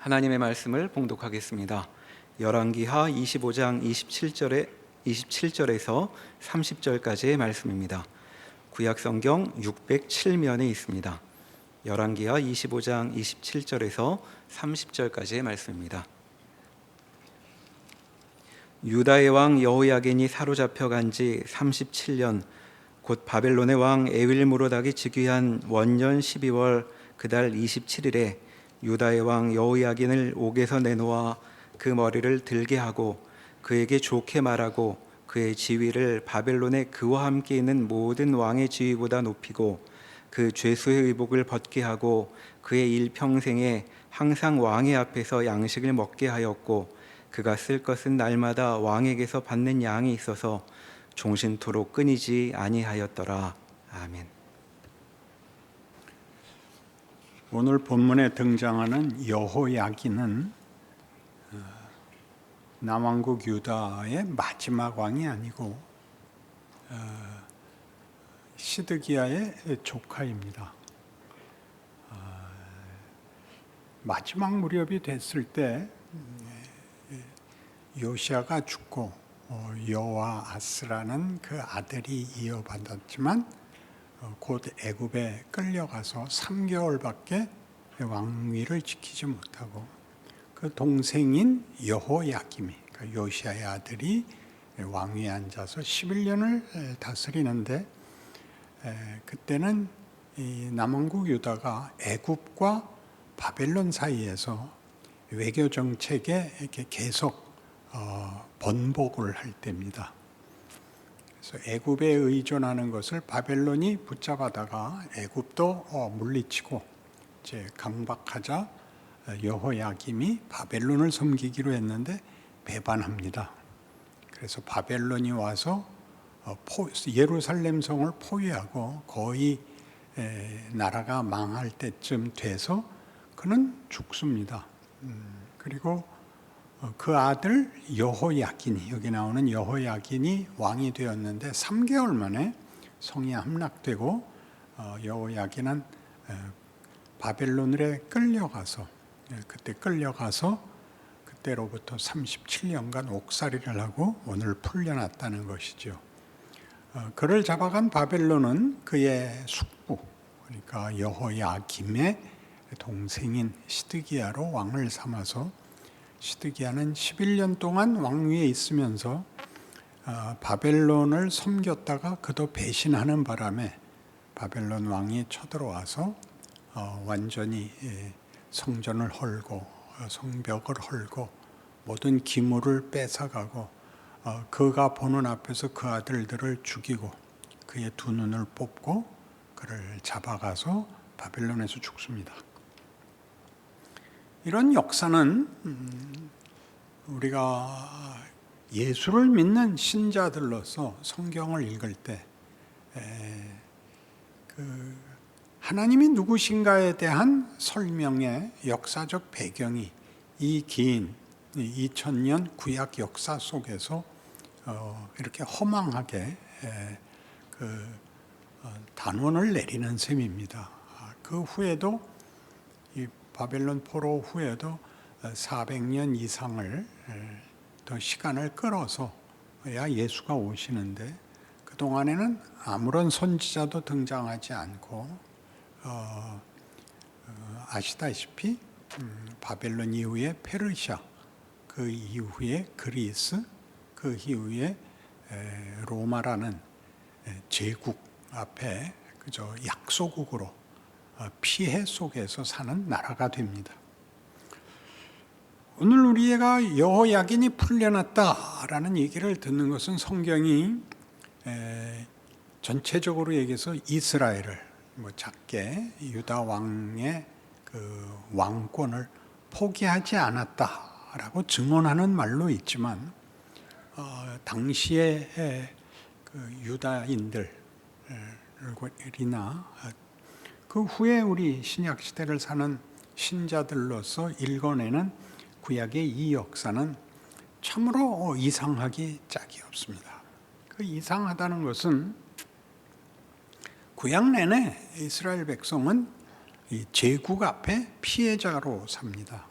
하나님의 말씀을 봉독하겠습니다. 열왕기하 25장 27절에서 30절까지의 말씀입니다. 구약 성경 607면에 있습니다. 열왕기하 25장 27절에서 30절까지의 말씀입니다. 유다의 왕 여호야긴이 사로잡혀 간 지 37년, 곧 바벨론의 왕 에윌무로닥이 즉위한 원년 12월 그달 27일에 유다의 왕 여호야긴을 옥에서 내놓아 그 머리를 들게 하고 그에게 좋게 말하고 그의 지위를 바벨론에 그와 함께 있는 모든 왕의 지위보다 높이고 그 죄수의 의복을 벗게 하고 그의 일평생에 항상 왕의 앞에서 양식을 먹게 하였고 그가 쓸 것은 날마다 왕에게서 받는 양이 있어서 종신토록 끊이지 아니하였더라. 아멘. 오늘 본문에 등장하는 여호야긴은 남왕국 유다의 마지막 왕이 아니고 시드기야의 조카입니다. 마지막 무렵이 됐을 때 요시야가 죽고 여호아스라는 그 아들이 이어받았지만 곧 애굽에 끌려가서 3개월밖에 왕위를 지키지 못하고 그 동생인 여호야김이, 그러니까 요시야의 아들이 왕위에 앉아서 11년을 다스리는데, 그때는 이 남왕국 유다가 애굽과 바벨론 사이에서 외교 정책에 이렇게 계속 번복을 할 때입니다. 그래서 애굽에 의존하는 것을 바벨론이 붙잡아다가 애굽도 물리치고 이제 강박하자 여호야김이 바벨론을 섬기기로 했는데 배반합니다. 그래서 바벨론이 와서 예루살렘 성을 포위하고 거의 나라가 망할 때쯤 돼서 그는 죽습니다. 그리고 그 아들 여호야긴이, 여기 나오는 여호야긴이 왕이 되었는데 3개월 만에 성이 함락되고 여호야긴은 바벨론에 끌려가서 그때로부터 37년간 옥살이를 하고 오늘 풀려났다는 것이죠. 그를 잡아간 바벨론은 그의 숙부, 그러니까 여호야김의 동생인 시드기야로 왕을 삼아서 시드기야는 11년 동안 왕위에 있으면서 바벨론을 섬겼다가 그도 배신하는 바람에 바벨론 왕이 쳐들어와서 완전히 성전을 헐고 성벽을 헐고 모든 기물을 뺏어가고 그가 보는 앞에서 그 아들들을 죽이고 그의 두 눈을 뽑고 그를 잡아가서 바벨론에서 죽습니다. 이런 역사는 우리가 예수를 믿는 신자들로서 성경을 읽을 때 하나님이 누구신가에 대한 설명의 역사적 배경이 이 긴 2000년 구약 역사 속에서 이렇게 허망하게 단원을 내리는 셈입니다. 그 후에도 이 바벨론 포로 후에도 400년 이상을 더 시간을 끌어서야 예수가 오시는데 그동안에는 아무런 선지자도 등장하지 않고 아시다시피 바벨론 이후에 페르시아, 그 이후에 그리스, 그 이후에 로마라는 제국 앞에 그저 약소국으로 피해 속에서 사는 나라가 됩니다. 오늘 우리가 여호야긴이 풀려났다라는 얘기를 듣는 것은 성경이 전체적으로 얘기해서 이스라엘을 작게 유다 왕의 그 왕권을 포기하지 않았다라고 증언하는 말로 있지만 당시의 그 유다인들이나 그 후에 우리 신약 시대를 사는 신자들로서 읽어내는 구약의 이 역사는 참으로 이상하기 짝이 없습니다. 그 이상하다는 것은 구약 내내 이스라엘 백성은 이 제국 앞에 피해자로 삽니다.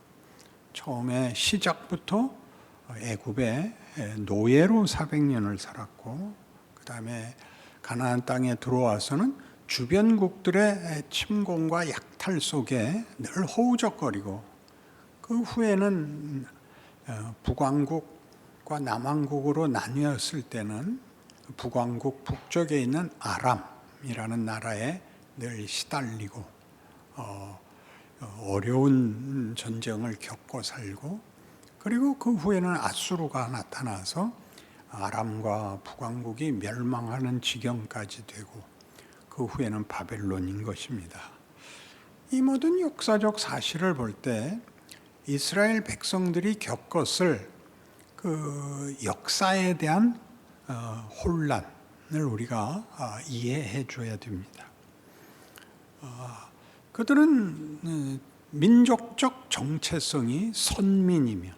처음에 시작부터 애굽에 노예로 400년을 살았고, 그 다음에 가나안 땅에 들어와서는 주변국들의 침공과 약탈 속에 늘 허우적거리고, 그 후에는 북왕국과 남왕국으로 나뉘었을 때는 북왕국 북쪽에 있는 아람이라는 나라에 늘 시달리고 어려운 전쟁을 겪고 살고, 그리고 그 후에는 아수르가 나타나서 아람과 북왕국이 멸망하는 지경까지 되고, 그 후에는 바벨론인 것입니다. 이 모든 역사적 사실을 볼 때 이스라엘 백성들이 겪었을 그 역사에 대한 혼란을 우리가 이해해 줘야 됩니다. 그들은 민족적 정체성이 선민이며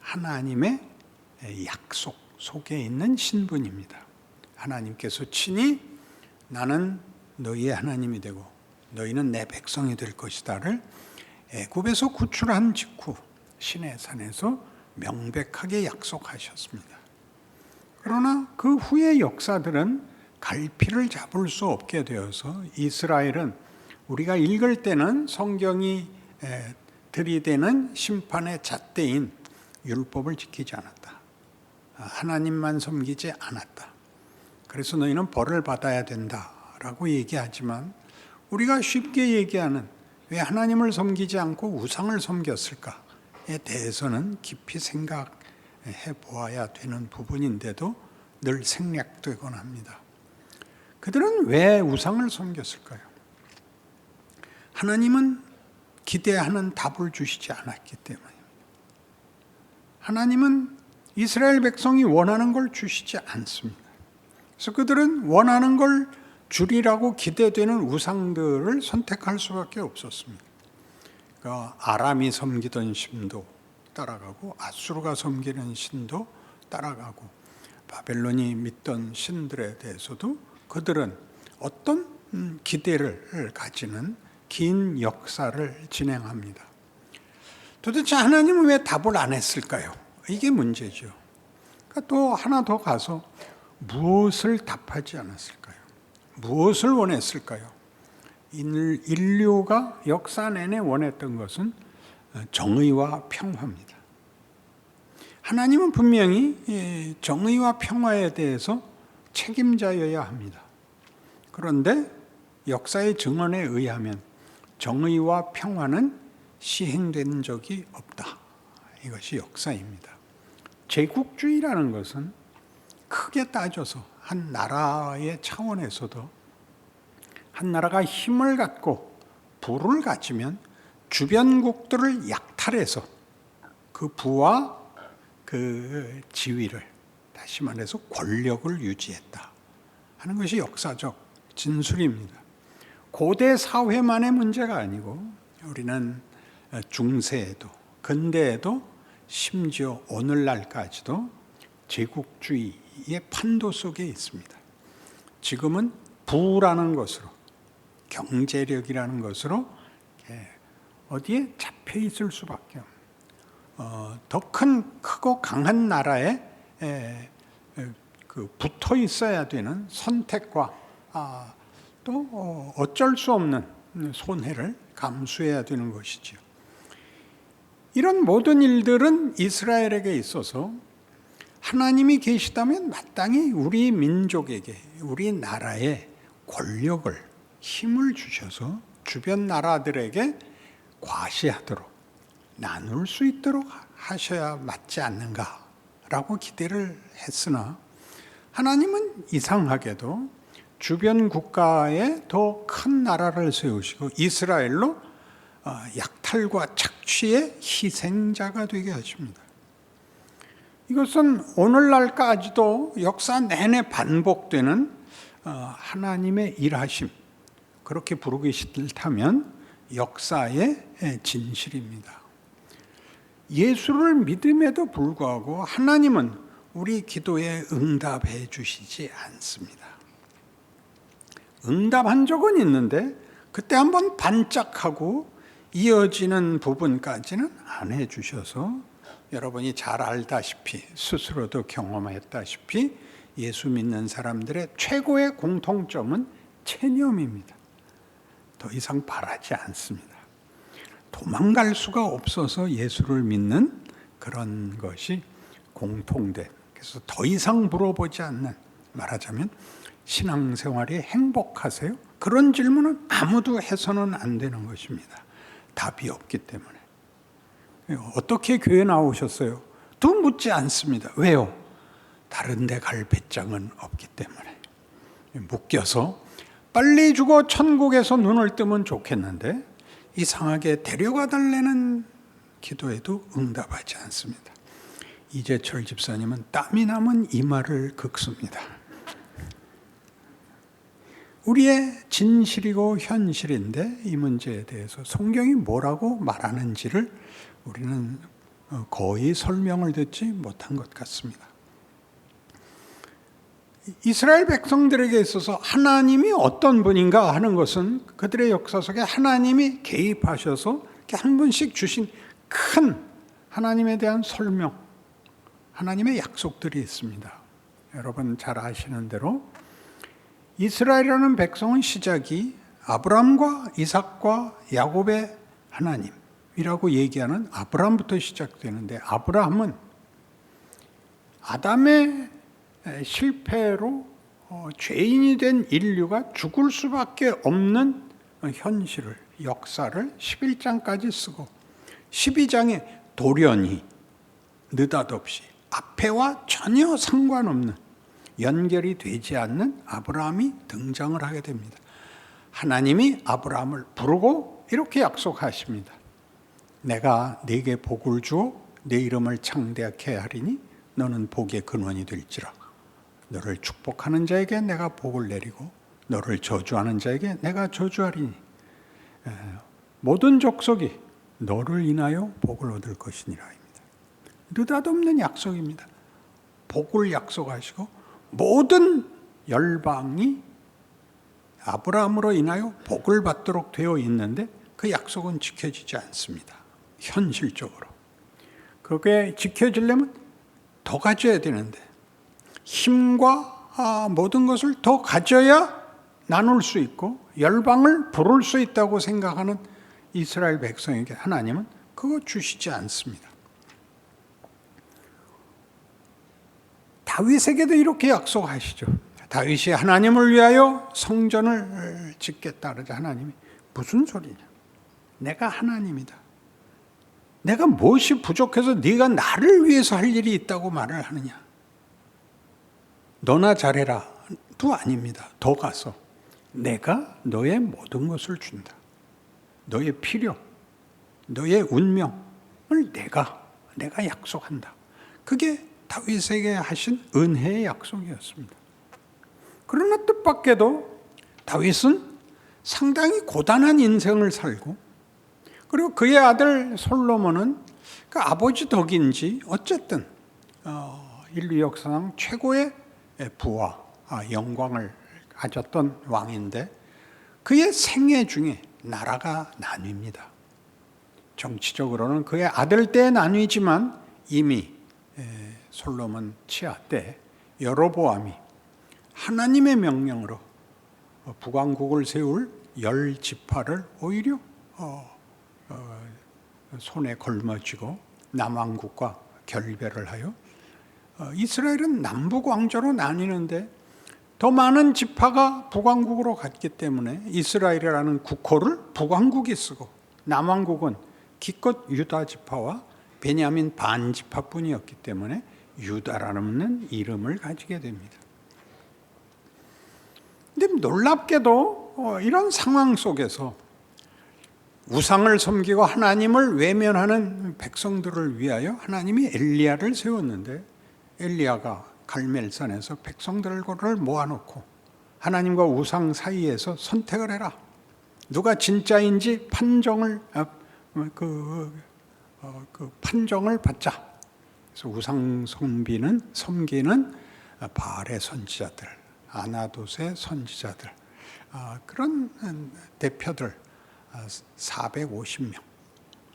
하나님의 약속 속에 있는 신분입니다. 하나님께서 친히 나는 너희의 하나님이 되고 너희는 내 백성이 될 것이다를 애굽에서 구출한 직후 시내산에서 명백하게 약속하셨습니다. 그러나 그 후의 역사들은 갈피를 잡을 수 없게 되어서 이스라엘은 우리가 읽을 때는 성경이 들이대는 심판의 잣대인 율법을 지키지 않았다. 하나님만 섬기지 않았다. 그래서 너희는 벌을 받아야 된다라고 얘기하지만, 우리가 쉽게 얘기하는 왜 하나님을 섬기지 않고 우상을 섬겼을까에 대해서는 깊이 생각해 보아야 되는 부분인데도 늘 생략되곤 합니다. 그들은 왜 우상을 섬겼을까요? 하나님은 기대하는 답을 주시지 않았기 때문입니다. 하나님은 이스라엘 백성이 원하는 걸 주시지 않습니다. 그래서 그들은 원하는 걸 주리라고 기대되는 우상들을 선택할 수밖에 없었습니다. 그러니까 아람이 섬기던 신도 따라가고, 아수르가 섬기는 신도 따라가고, 바벨론이 믿던 신들에 대해서도 그들은 어떤 기대를 가지는 긴 역사를 진행합니다. 도대체 하나님은 왜 답을 안 했을까요? 이게 문제죠. 그러니까 또 하나 더 가서 무엇을 답하지 않았을까요? 무엇을 원했을까요? 인류가 역사 내내 원했던 것은 정의와 평화입니다. 하나님은 분명히 정의와 평화에 대해서 책임자여야 합니다. 그런데 역사의 증언에 의하면 정의와 평화는 시행된 적이 없다. 이것이 역사입니다. 제국주의라는 것은 크게 따져서 한 나라의 차원에서도 한 나라가 힘을 갖고 부를 가지면 주변국들을 약탈해서 그 부와 그 지위를, 다시 말해서 권력을 유지했다 하는 것이 역사적 진술입니다. 고대 사회만의 문제가 아니고 우리는 중세에도 근대에도 심지어 오늘날까지도 제국주의의 판도 속에 있습니다. 지금은 부라는 것으로, 경제력이라는 것으로 어디에 잡혀 있을 수밖에 없는, 더 크고 강한 나라에 붙어 있어야 되는 선택과 또 어쩔 수 없는 손해를 감수해야 되는 것이지요. 이런 모든 일들은 이스라엘에게 있어서 하나님이 계시다면 마땅히 우리 민족에게, 우리 나라에 권력을, 힘을 주셔서 주변 나라들에게 과시하도록, 나눌 수 있도록 하셔야 맞지 않는가라고 기대를 했으나, 하나님은 이상하게도 주변 국가에 더 큰 나라를 세우시고 이스라엘로 약탈과 착취의 희생자가 되게 하십니다. 이것은 오늘날까지도 역사 내내 반복되는 하나님의 일하심, 그렇게 부르기 싫다면 역사의 진실입니다. 예수를 믿음에도 불구하고 하나님은 우리 기도에 응답해 주시지 않습니다. 응답한 적은 있는데 그때 한번 반짝하고 이어지는 부분까지는 안 해주셔서 여러분이 잘 알다시피 스스로도 경험했다시피 예수 믿는 사람들의 최고의 공통점은 체념입니다. 더 이상 바라지 않습니다. 도망갈 수가 없어서 예수를 믿는 그런 것이 공통된, 그래서 더 이상 물어보지 않는, 말하자면 신앙생활이 행복하세요? 그런 질문은 아무도 해서는 안 되는 것입니다. 답이 없기 때문에. 어떻게 교회 나오셨어요? 또 묻지 않습니다. 왜요? 다른 데 갈 배짱은 없기 때문에. 묶여서 빨리 죽어 천국에서 눈을 뜨면 좋겠는데 이상하게 데려가 달라는 기도에도 응답하지 않습니다. 이재철 집사님은 땀이 나면 이마를 긁습니다. 우리의 진실이고 현실인데 이 문제에 대해서 성경이 뭐라고 말하는지를 우리는 거의 설명을 듣지 못한 것 같습니다. 이스라엘 백성들에게 있어서 하나님이 어떤 분인가 하는 것은 그들의 역사 속에 하나님이 개입하셔서 한 번씩 주신 큰 하나님에 대한 설명, 하나님의 약속들이 있습니다. 여러분 잘 아시는 대로 이스라엘이라는 백성은 시작이 아브라함과 이삭과 야곱의 하나님이라고 얘기하는 아브라함부터 시작되는데, 아브라함은 아담의 실패로 죄인이 된 인류가 죽을 수밖에 없는 현실을, 역사를 11장까지 쓰고 12장에 돌연히 느닷없이 앞에와 전혀 상관없는, 연결이 되지 않는 아브라함이 등장을 하게 됩니다. 하나님이 아브라함을 부르고 이렇게 약속하십니다. 내가 네게 복을 주어 네 이름을 창대하게 하리니 너는 복의 근원이 될지라. 너를 축복하는 자에게 내가 복을 내리고 너를 저주하는 자에게 내가 저주하리니 모든 족속이 너를 인하여 복을 얻을 것이니라. 느닷없는 약속입니다. 복을 약속하시고 모든 열방이 아브라함으로 인하여 복을 받도록 되어 있는데 그 약속은 지켜지지 않습니다. 현실적으로. 그게 지켜지려면 더 가져야 되는데 힘과 모든 것을 더 가져야 나눌 수 있고 열방을 부를 수 있다고 생각하는 이스라엘 백성에게 하나님은 그거 주시지 않습니다. 다윗에게도 이렇게 약속하시죠. 다윗이 하나님을 위하여 성전을 짓겠다 그러자 하나님이 무슨 소리냐? 내가 하나님이다. 내가 무엇이 부족해서 네가 나를 위해서 할 일이 있다고 말을 하느냐? 너나 잘해라 도 아닙니다. 더 가서 내가 너의 모든 것을 준다. 너의 필요, 너의 운명을 내가 약속한다. 그게 다윗에게 하신 은혜의 약속이었습니다. 그러나 뜻밖에도 다윗은 상당히 고단한 인생을 살고, 그리고 그의 아들 솔로몬은 그 아버지 덕인지 어쨌든 인류 역사상 최고의 부와 영광을 가졌던 왕인데 그의 생애 중에 나라가 나뉩니다. 정치적으로는 그의 아들 때 나뉘지만 이미 솔로몬 치하 때 여로보암이 하나님의 명령으로 북왕국을 세울 10지파를 오히려 손에 걸머쥐고 남왕국과 결별을 하여 이스라엘은 남북 왕조로 나뉘는데 더 많은 지파가 북왕국으로 갔기 때문에 이스라엘이라는 국호를 북왕국이 쓰고 남왕국은 기껏 유다 지파와 베냐민 반 지파뿐이었기 때문에 유다라는 이름을 가지게 됩니다. 근데 놀랍게도 이런 상황 속에서 우상을 섬기고 하나님을 외면하는 백성들을 위하여 하나님이 엘리야를 세웠는데 엘리야가 갈멜산에서 백성들을 모아놓고 하나님과 우상 사이에서 선택을 해라. 누가 진짜인지 판정을 받자. 그래서 우상 섬기는 바알의 선지자들, 아나돗의 선지자들, 그런 대표들 450명,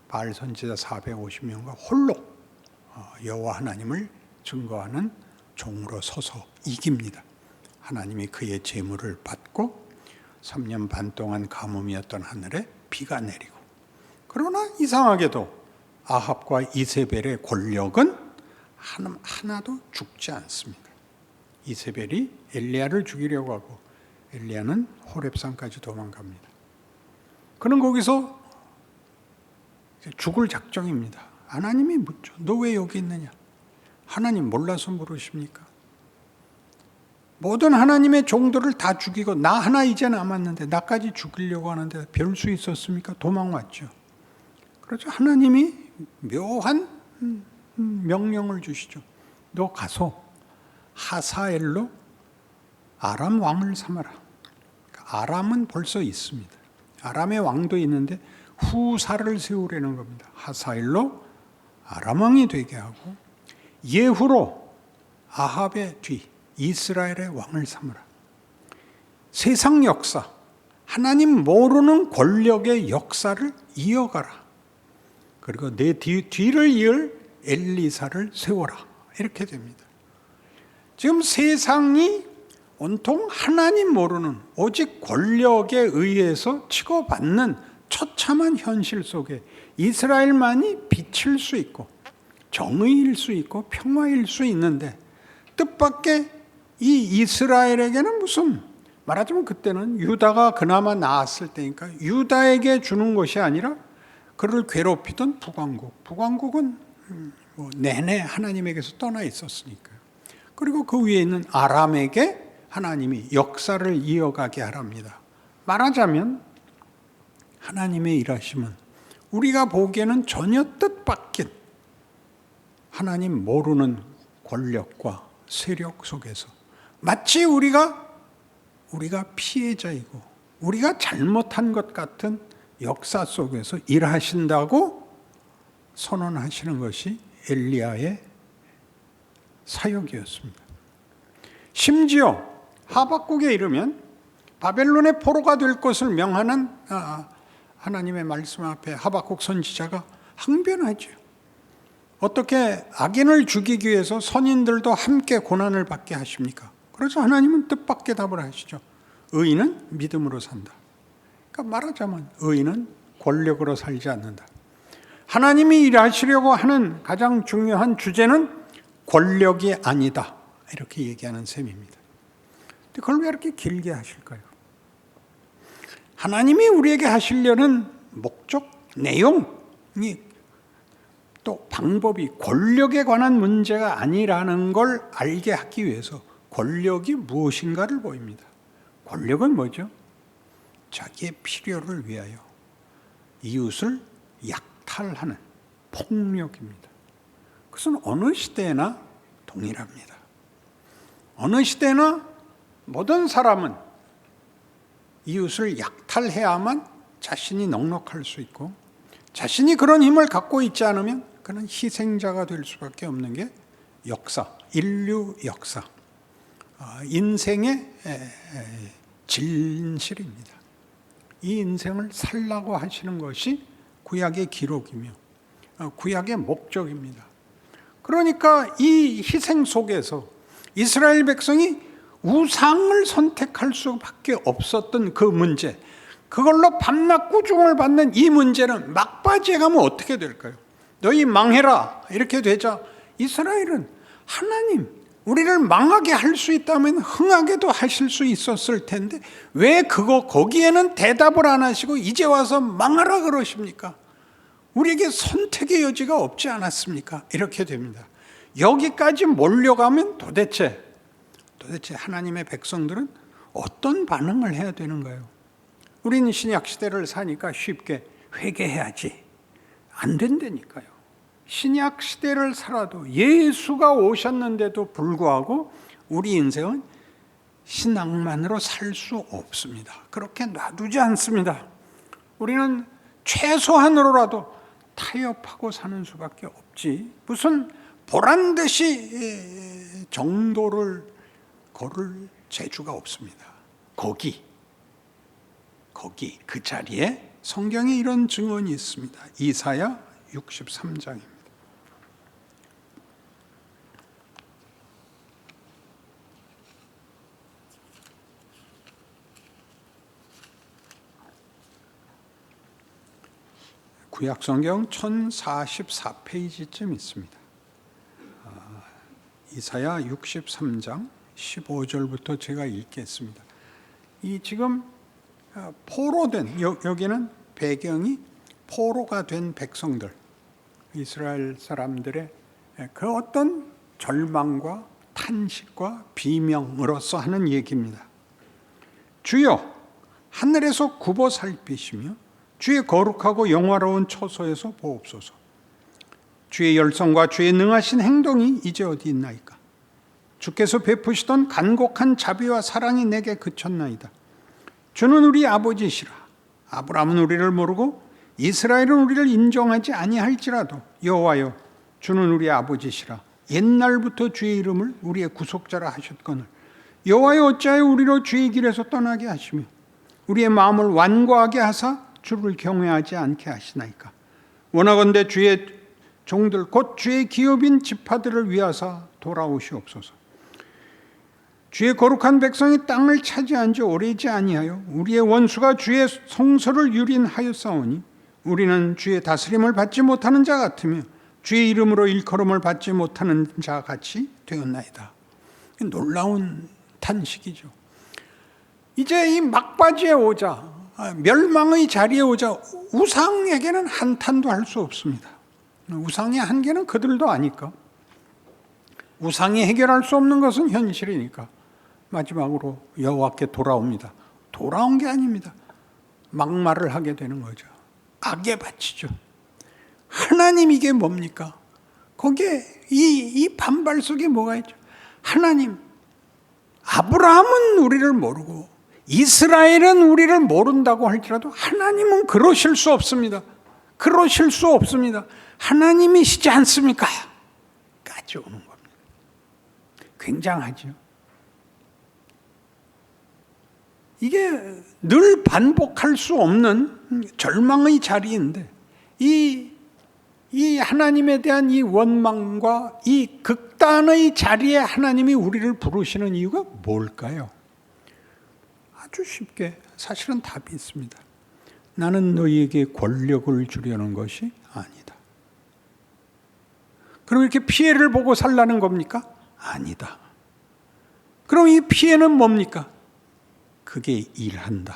바알 선지자 450명과 홀로 여호와 하나님을 증거하는 종으로 서서 이깁니다. 하나님이 그의 제물을 받고 3년 반 동안 가뭄이었던 하늘에 비가 내리고, 그러나 이상하게도 아합과 이세벨의 권력은 하나도 죽지 않습니다. 이세벨이 엘리야를 죽이려고 하고 엘리야는 호렙산까지 도망갑니다. 그는 거기서 죽을 작정입니다. 하나님이 묻죠. 너 왜 여기 있느냐? 하나님 몰라서 물으십니까? 모든 하나님의 종들을 다 죽이고 나 하나 이제 남았는데 나까지 죽이려고 하는데 별 수 있었습니까? 도망왔죠. 그렇죠. 하나님이 묘한 명령을 주시죠. 너 가서 하사엘로 아람 왕을 삼아라. 아람은 벌써 있습니다. 아람의 왕도 있는데 후사를 세우려는 겁니다. 하사엘로 아람 왕이 되게 하고 예후로 아합의 뒤 이스라엘의 왕을 삼으라. 세상 역사, 하나님 모르는 권력의 역사를 이어가라. 그리고 내 뒤를 이을 엘리사를 세워라. 이렇게 됩니다. 지금 세상이 온통 하나님 모르는 오직 권력에 의해서 치고받는 처참한 현실 속에 이스라엘만이 빛일 수 있고 정의일 수 있고 평화일 수 있는데, 뜻밖의 이 이스라엘에게는 무슨, 말하자면 그때는 유다가 그나마 나았을 때니까 유다에게 주는 것이 아니라 그를 괴롭히던 북왕국은 내내 하나님에게서 떠나 있었으니까요. 그리고 그 위에 있는 아람에게 하나님이 역사를 이어가게 하랍니다. 말하자면 하나님의 일하심은 우리가 보기에는 전혀 뜻밖인 하나님 모르는 권력과 세력 속에서 마치 우리가 피해자이고 우리가 잘못한 것 같은 역사 속에서 일하신다고 선언하시는 것이 엘리야의 사역이었습니다. 심지어 하박국에 이르면 바벨론의 포로가 될 것을 명하는 하나님의 말씀 앞에 하박국 선지자가 항변하죠. 어떻게 악인을 죽이기 위해서 선인들도 함께 고난을 받게 하십니까? 그래서 하나님은 뜻밖의 답을 하시죠. 의인은 믿음으로 산다. 그러니까 말하자면 의인은 권력으로 살지 않는다. 하나님이 일하시려고 하는 가장 중요한 주제는 권력이 아니다. 이렇게 얘기하는 셈입니다. 근데 그걸 왜 이렇게 길게 하실까요? 하나님이 우리에게 하시려는 목적, 내용이 또 방법이 권력에 관한 문제가 아니라는 걸 알게 하기 위해서 권력이 무엇인가를 보입니다. 권력은 뭐죠? 자기의 필요를 위하여 이웃을 약탈하는 폭력입니다. 그것은 어느 시대나 동일합니다. 어느 시대나 모든 사람은 이웃을 약탈해야만 자신이 넉넉할 수 있고, 자신이 그런 힘을 갖고 있지 않으면 그는 희생자가 될 수밖에 없는 게 역사, 인류 역사, 인생의 진실입니다. 이 인생을 살라고 하시는 것이 구약의 기록이며 구약의 목적입니다. 그러니까 이 희생 속에서 이스라엘 백성이 우상을 선택할 수밖에 없었던 그 문제, 그걸로 밤낮 꾸중을 받는 이 문제는 막바지에 가면 어떻게 될까요? 너희 망해라 이렇게 되자 이스라엘은 하나님, 우리를 망하게 할 수 있다면 흥하게도 하실 수 있었을 텐데 왜 거기에는 대답을 안 하시고 이제 와서 망하라 그러십니까? 우리에게 선택의 여지가 없지 않았습니까? 이렇게 됩니다. 여기까지 몰려가면 도대체 하나님의 백성들은 어떤 반응을 해야 되는가요? 우리는 신약 시대를 사니까 쉽게 회개해야지. 안 된다니까요. 신약 시대를 살아도 예수가 오셨는데도 불구하고 우리 인생은 신앙만으로 살 수 없습니다. 그렇게 놔두지 않습니다. 우리는 최소한으로라도 타협하고 사는 수밖에 없지, 무슨 보란듯이 정도를 걸을 재주가 없습니다. 거기 그 자리에 성경에 이런 증언이 있습니다. 이사야 63장입니다. 구약성경 1044페이지쯤 있습니다. 이사야 63장 15절부터 제가 읽겠습니다. 이 지금 포로된, 여기는 배경이 포로가 된 백성들, 이스라엘 사람들의 그 어떤 절망과 탄식과 비명으로서 하는 얘기입니다. 주여, 하늘에서 굽어 살피시며 주의 거룩하고 영화로운 처소에서 보옵소서. 주의 열성과 주의 능하신 행동이 이제 어디 있나이까? 주께서 베푸시던 간곡한 자비와 사랑이 내게 그쳤나이다. 주는 우리 아버지시라. 아브라함은 우리를 모르고 이스라엘은 우리를 인정하지 아니할지라도 여호와여, 주는 우리 아버지시라. 옛날부터 주의 이름을 우리의 구속자라 하셨거늘 여호와여, 어찌하여 우리로 주의 길에서 떠나게 하시며 우리의 마음을 완고하게 하사 주를 경외하지 않게 하시나이까? 원하건대 주의 종들 곧 주의 기업인 지파들을 위하사 돌아오시옵소서. 주의 거룩한 백성이 땅을 차지한 지 오래지 아니하여 우리의 원수가 주의 성소를 유린하였사오니 우리는 주의 다스림을 받지 못하는 자 같으며 주의 이름으로 일컬음을 받지 못하는 자 같이 되었나이다. 놀라운 탄식이죠. 이제 이 막바지에 오자, 멸망의 자리에 오자 우상에게는 한탄도 할 수 없습니다. 우상의 한계는 그들도 아니까. 우상이 해결할 수 없는 것은 현실이니까 마지막으로 여호와께 돌아옵니다. 돌아온 게 아닙니다. 막말을 하게 되는 거죠. 악에 바치죠. 하나님, 이게 뭡니까? 거기에 이 반발 속에 뭐가 있죠? 하나님, 아브라함은 우리를 모르고 이스라엘은 우리를 모른다고 할지라도 하나님은 그러실 수 없습니다. 그러실 수 없습니다. 하나님이시지 않습니까? 까지 오는 겁니다. 굉장하죠. 이게 늘 반복할 수 없는 절망의 자리인데 이 하나님에 대한 이 원망과 이 극단의 자리에 하나님이 우리를 부르시는 이유가 뭘까요? 아주 쉽게 사실은 답이 있습니다. 나는 너희에게 권력을 주려는 것이 아니다. 그럼 이렇게 피해를 보고 살라는 겁니까? 아니다. 그럼 이 피해는 뭡니까? 그게 일한다.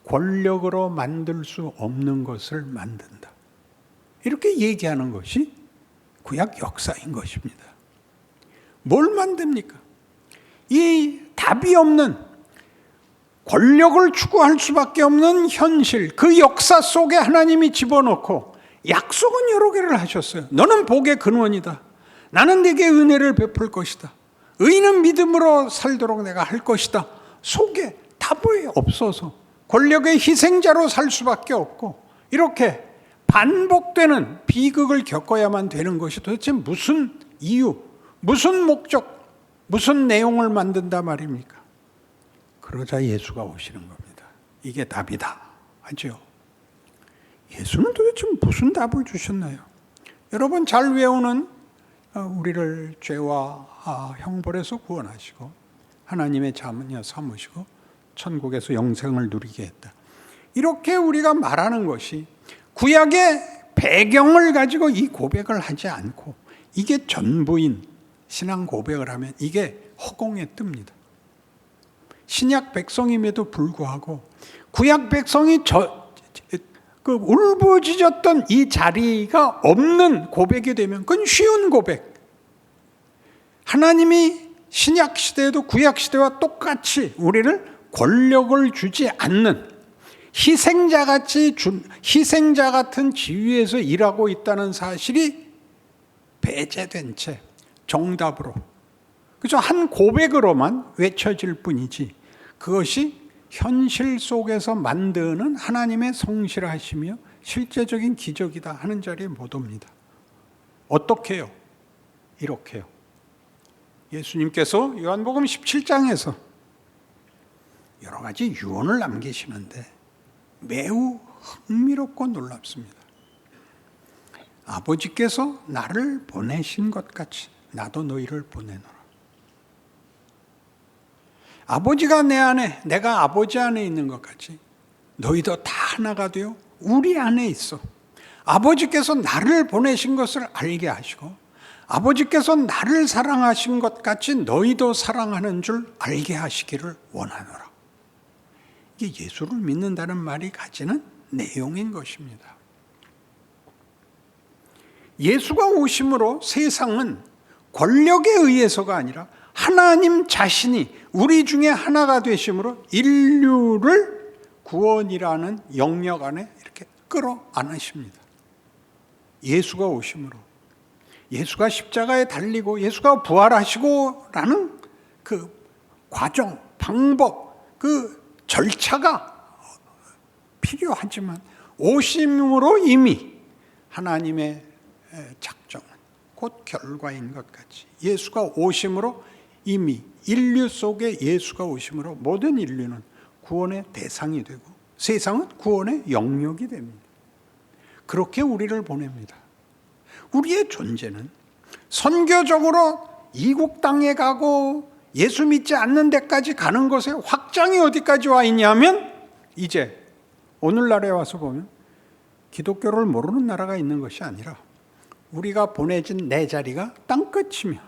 권력으로 만들 수 없는 것을 만든다. 이렇게 얘기하는 것이 구약 역사인 것입니다. 뭘 만듭니까? 이 답이 없는, 권력을 추구할 수밖에 없는 현실, 그 역사 속에 하나님이 집어넣고 약속은 여러 개를 하셨어요. 너는 복의 근원이다. 나는 네게 은혜를 베풀 것이다. 의인은 믿음으로 살도록 내가 할 것이다. 속에 답이 없어서 권력의 희생자로 살 수밖에 없고 이렇게 반복되는 비극을 겪어야만 되는 것이 도대체 무슨 이유, 무슨 목적, 무슨 내용을 만든다 말입니까? 그러자 예수가 오시는 겁니다. 이게 답이다 하죠. 예수는 도대체 무슨 답을 주셨나요? 여러분 잘 외우는 우리를 죄와 형벌에서 구원하시고 하나님의 자녀 삼으시고 천국에서 영생을 누리게 했다. 이렇게 우리가 말하는 것이 구약의 배경을 가지고 이 고백을 하지 않고 이게 전부인 신앙 고백을 하면 이게 허공에 뜹니다. 신약 백성임에도 불구하고 구약 백성이 울부짖었던 이 자리가 없는 고백이 되면 그건 쉬운 고백. 하나님이 신약 시대에도 구약 시대와 똑같이 우리를 권력을 주지 않는 희생자 같은 지위에서 일하고 있다는 사실이 배제된 채 정답으로, 그죠? 한 고백으로만 외쳐질 뿐이지 그것이 현실 속에서 만드는 하나님의 성실하시며 실제적인 기적이다 하는 자리에 못 옵니다. 어떻게요? 이렇게요. 예수님께서 요한복음 17장에서 여러 가지 유언을 남기시는데 매우 흥미롭고 놀랍습니다. 아버지께서 나를 보내신 것 같이 나도 너희를 보내노라. 아버지가 내 안에, 내가 아버지 안에 있는 것 같이 너희도 다 하나가 되어 우리 안에 있어. 아버지께서 나를 보내신 것을 알게 하시고 아버지께서 나를 사랑하신 것 같이 너희도 사랑하는 줄 알게 하시기를 원하노라. 이게 예수를 믿는다는 말이 가지는 내용인 것입니다. 예수가 오심으로 세상은 권력에 의해서가 아니라 하나님 자신이 우리 중에 하나가 되심으로 인류를 구원이라는 영역 안에 이렇게 끌어안으십니다. 예수가 오심으로, 예수가 십자가에 달리고 예수가 부활하시고라는 그 과정, 방법, 그 절차가 필요하지만 오심으로 이미 하나님의 작정은 곧 결과인 것 같이 예수가 오심으로 이미 인류 속에 예수가 오심으로 모든 인류는 구원의 대상이 되고 세상은 구원의 영역이 됩니다. 그렇게 우리를 보냅니다. 우리의 존재는 선교적으로 이국 땅에 가고 예수 믿지 않는 데까지 가는 것의 확장이 어디까지 와 있냐면 이제 오늘날에 와서 보면 기독교를 모르는 나라가 있는 것이 아니라 우리가 보내진 내 자리가 땅끝이며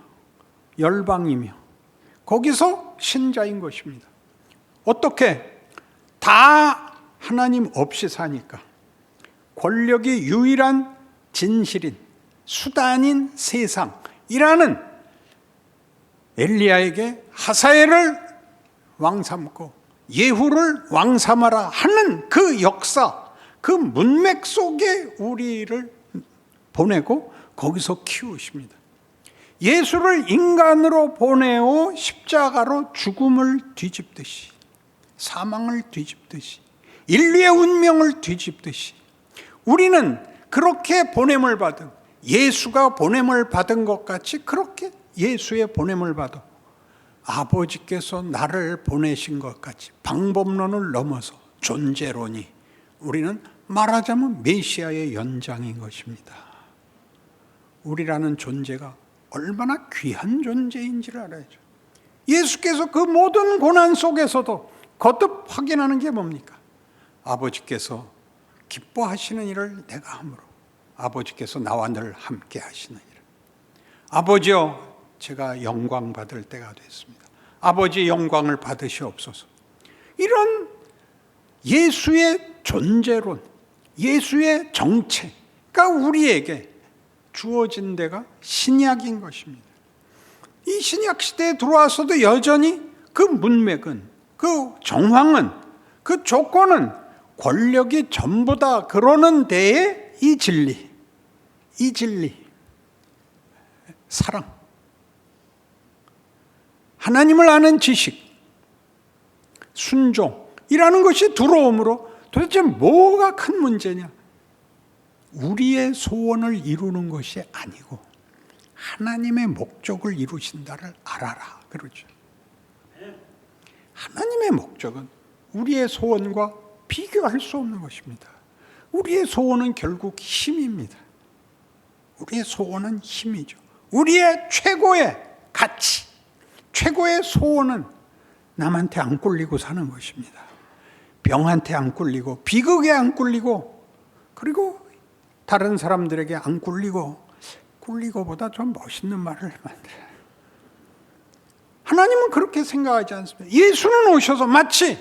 열방이며 거기서 신자인 것입니다. 어떻게? 다 하나님 없이 사니까 권력이 유일한 진실인 수단인 세상이라는 엘리야에게 하사엘을 왕 삼고 예후를 왕 삼아라 하는 그 역사, 그 문맥 속에 우리를 보내고 거기서 키우십니다. 예수를 인간으로 보내어 십자가로 죽음을 뒤집듯이 사망을 뒤집듯이 인류의 운명을 뒤집듯이 우리는 그렇게 보냄을 받은 예수가 보냄을 받은 것 같이 그렇게 예수의 보냄을 받아 아버지께서 나를 보내신 것 같이 방법론을 넘어서 존재론이 우리는 말하자면 메시아의 연장인 것입니다. 우리라는 존재가 얼마나 귀한 존재인지를 알아야죠. 예수께서 그 모든 고난 속에서도 거듭 확인하는 게 뭡니까? 아버지께서 기뻐하시는 일을 내가 함으로 아버지께서 나와 늘 함께 하시는 일. 아버지여, 제가 영광 받을 때가 됐습니다. 아버지 영광을 받으시옵소서. 이런 예수의 존재론, 예수의 정체가 우리에게 주어진 데가 신약인 것입니다. 이 신약 시대에 들어와서도 여전히 그 문맥은, 그 정황은, 그 조건은 권력이 전부다 그러는 데에 이 진리, 사랑, 하나님을 아는 지식, 순종이라는 것이 들어오므로 도대체 뭐가 큰 문제냐? 우리의 소원을 이루는 것이 아니고 하나님의 목적을 이루신다를 알아라 그러죠. 하나님의 목적은 우리의 소원과 비교할 수 없는 것입니다. 우리의 소원은 결국 힘입니다. 우리의 소원은 힘이죠. 우리의 최고의 가치, 최고의 소원은 남한테 안 꿀리고 사는 것입니다. 병한테 안 꿀리고 비극에 안 꿀리고 그리고 다른 사람들에게 안 꿀리고보다 좀 멋있는 말을 만들어요. 하나님은 그렇게 생각하지 않습니다. 예수는 오셔서 마치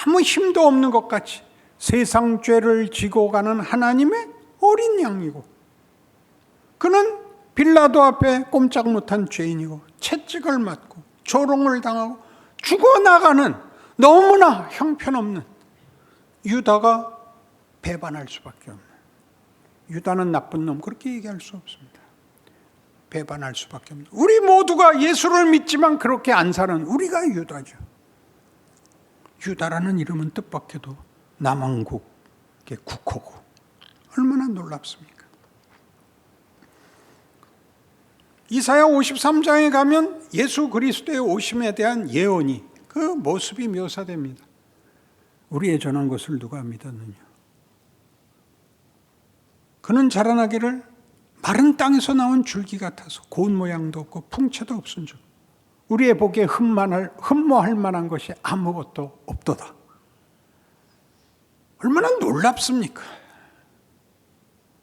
아무 힘도 없는 것 같이 세상 죄를 지고 가는 하나님의 어린 양이고 그는 빌라도 앞에 꼼짝 못한 죄인이고 채찍을 맞고 조롱을 당하고 죽어나가는 너무나 형편없는 유다가 배반할 수밖에 없는, 유다는 나쁜 놈 그렇게 얘기할 수 없습니다. 배반할 수밖에 없는, 우리 모두가 예수를 믿지만 그렇게 안 사는 우리가 유다죠. 유다라는 이름은 뜻밖에도 남왕국의 국호고 얼마나 놀랍습니까? 이사야 53장에 가면 예수 그리스도의 오심에 대한 예언이 그 모습이 묘사됩니다. 우리의 전한 것을 누가 믿었느냐? 그는 자라나기를 마른 땅에서 나온 줄기 같아서 고운 모양도 없고 풍채도 없은 줄 우리의 보기에 흠모할 만한 것이 아무것도 없도다. 얼마나 놀랍습니까?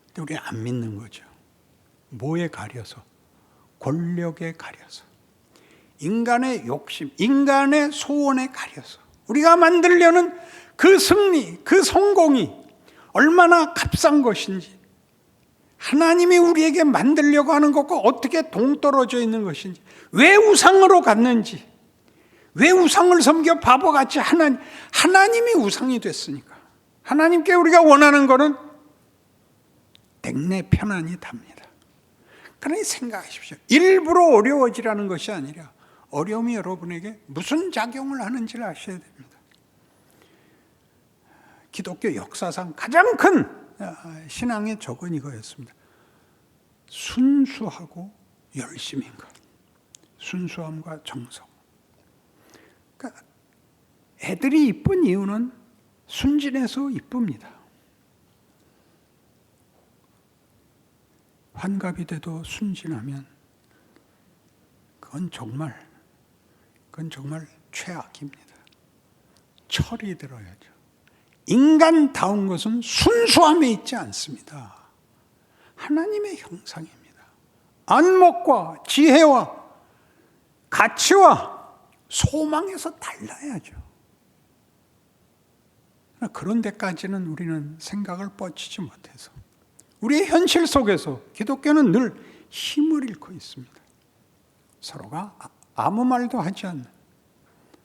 근데 우리는 안 믿는 거죠. 뭐에 가려서? 권력에 가려서, 인간의 욕심, 인간의 소원에 가려서 우리가 만들려는 그 승리, 그 성공이 얼마나 값싼 것인지, 하나님이 우리에게 만들려고 하는 것과 어떻게 동떨어져 있는 것인지, 왜 우상으로 갔는지, 왜 우상을 섬겨 바보같이 하나님이 우상이 됐으니까 하나님께 우리가 원하는 것은 냉내 편안히 답니다. 그러니 생각하십시오. 일부러 어려워지라는 것이 아니라 어려움이 여러분에게 무슨 작용을 하는지를 아셔야 됩니다. 기독교 역사상 가장 큰 신앙의 적은 이거였습니다. 순수하고 열심인 것. 순수함과 정성. 그러니까 애들이 이쁜 이유는 순진해서 이쁩니다. 환갑이 돼도 순진하면 그건 정말 최악입니다. 철이 들어야죠. 인간다운 것은 순수함에 있지 않습니다. 하나님의 형상입니다. 안목과 지혜와 가치와 소망에서 달라야죠. 그런 데까지는 우리는 생각을 뻗치지 못해서 우리의 현실 속에서 기독교는 늘 힘을 잃고 있습니다. 서로가 아무 말도 하지 않는,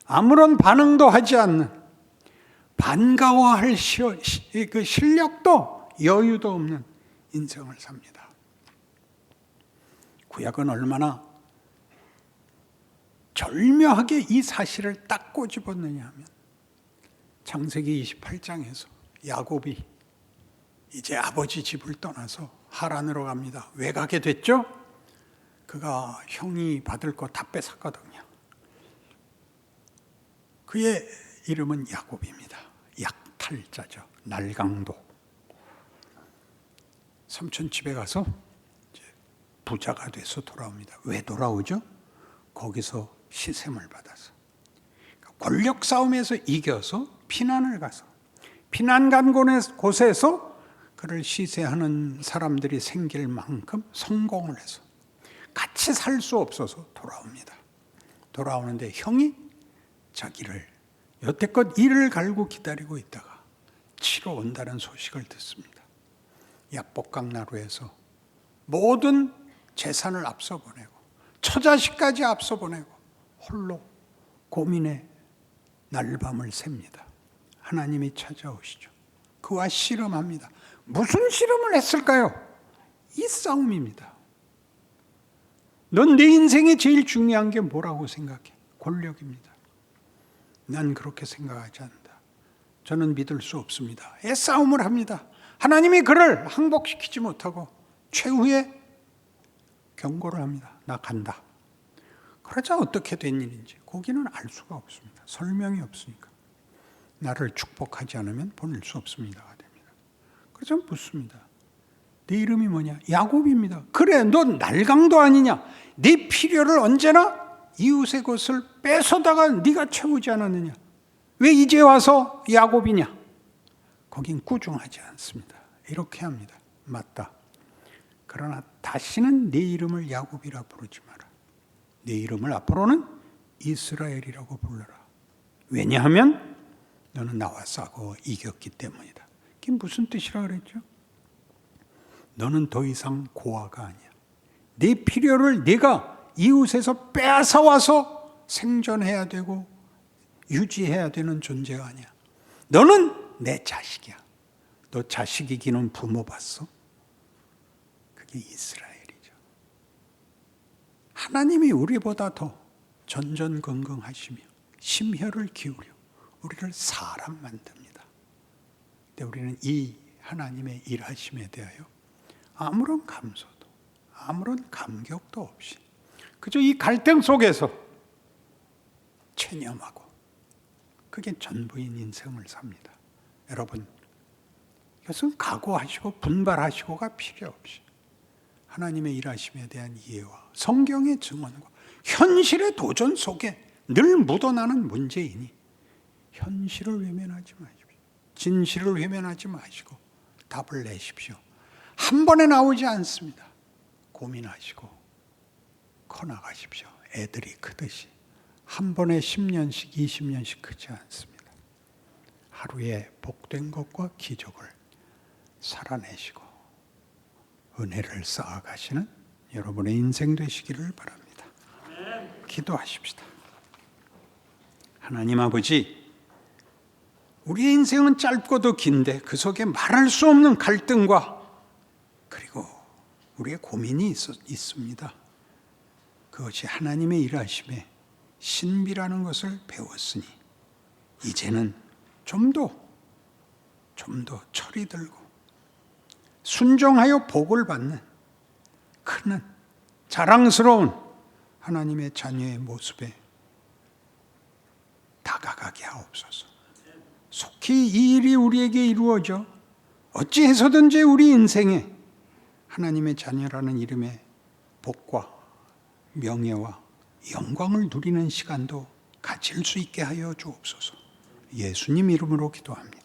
아무런 반응도 하지 않는, 반가워할 그 실력도 여유도 없는 인생을 삽니다. 구약은 얼마나 절묘하게 이 사실을 딱 꼬집었느냐 하면 창세기 28장에서 야곱이 이제 아버지 집을 떠나서 하란으로 갑니다. 왜 가게 됐죠? 그가 형이 받을 거 다 뺏었거든요. 그의 이름은 야곱입니다. 약탈자죠. 날강도. 삼촌 집에 가서 이제 부자가 돼서 돌아옵니다. 왜 돌아오죠? 거기서 시샘을 받아서. 권력 싸움에서 이겨서 피난을 가서 피난 간 곳에서 그를 시세하는 사람들이 생길 만큼 성공을 해서 같이 살 수 없어서 돌아옵니다. 돌아오는데 형이 자기를 여태껏 이를 갈고 기다리고 있다가 치러 온다는 소식을 듣습니다. 야복강나루에서 모든 재산을 앞서 보내고 처자식까지 앞서 보내고 홀로 고민에 날밤을 셉니다. 하나님이 찾아오시죠. 그와 씨름합니다. 무슨 씨름을 했을까요? 이 싸움입니다. 넌 내 인생에 제일 중요한 게 뭐라고 생각해? 권력입니다. 난 그렇게 생각하지 않는다. 저는 믿을 수 없습니다. 애싸움을 합니다. 하나님이 그를 항복시키지 못하고 최후의 경고를 합니다. 나 간다. 그러자 어떻게 된 일인지 거기는 알 수가 없습니다. 설명이 없으니까. 나를 축복하지 않으면 보낼 수 없습니다가 됩니다. 그래서 묻습니다. 네 이름이 뭐냐? 야곱입니다. 그래, 넌 날강도 아니냐? 네 필요를 언제나 이웃의 것을 뺏어다가 네가 채우지 않았느냐? 왜 이제 와서 야곱이냐? 거긴 꾸중하지 않습니다. 이렇게 합니다. 맞다. 그러나 다시는 네 이름을 야곱이라 부르지 마라. 네 이름을 앞으로는 이스라엘이라고 불러라. 왜냐하면 너는 나와 싸고 이겼기 때문이다. 그게 무슨 뜻이라 그랬죠? 너는 더 이상 고아가 아니야. 네 필요를 네가 이웃에서 뺏어와서 생존해야 되고 유지해야 되는 존재가 아니야. 너는 내 자식이야. 너 자식 이기는 부모 봤어? 그게 이스라엘이죠. 하나님이 우리보다 더 전전긍긍하시며 심혈을 기울여 우리를 사람 만듭니다. 근데 우리는 이 하나님의 일하심에 대하여 아무런 감소도 아무런 감격도 없이 그저 이 갈등 속에서 체념하고 그게 전부인 인생을 삽니다. 여러분, 이것은 각오하시고 분발하시고가 필요 없이 하나님의 일하심에 대한 이해와 성경의 증언과 현실의 도전 속에 늘 묻어나는 문제이니 현실을 외면하지 마십시오. 진실을 외면하지 마시고 답을 내십시오. 한 번에 나오지 않습니다. 고민하시고 커나가십시오. 애들이 크듯이. 한 번에 10년씩 20년씩 크지 않습니다. 하루에 복된 것과 기적을 살아내시고 은혜를 쌓아가시는 여러분의 인생 되시기를 바랍니다. 기도하십시다. 하나님 아버지, 우리의 인생은 짧고도 긴데 그 속에 말할 수 없는 갈등과 그리고 우리의 고민이 있습니다. 그것이 하나님의 일하심에 신비라는 것을 배웠으니 이제는 좀 더 철이 들고 순종하여 복을 받는 크는 자랑스러운 하나님의 자녀의 모습에 다가가게 하옵소서. 속히 이 일이 우리에게 이루어져 어찌해서든지 우리 인생에 하나님의 자녀라는 이름의 복과 명예와 영광을 누리는 시간도 가질 수 있게 하여 주옵소서. 예수님 이름으로 기도합니다.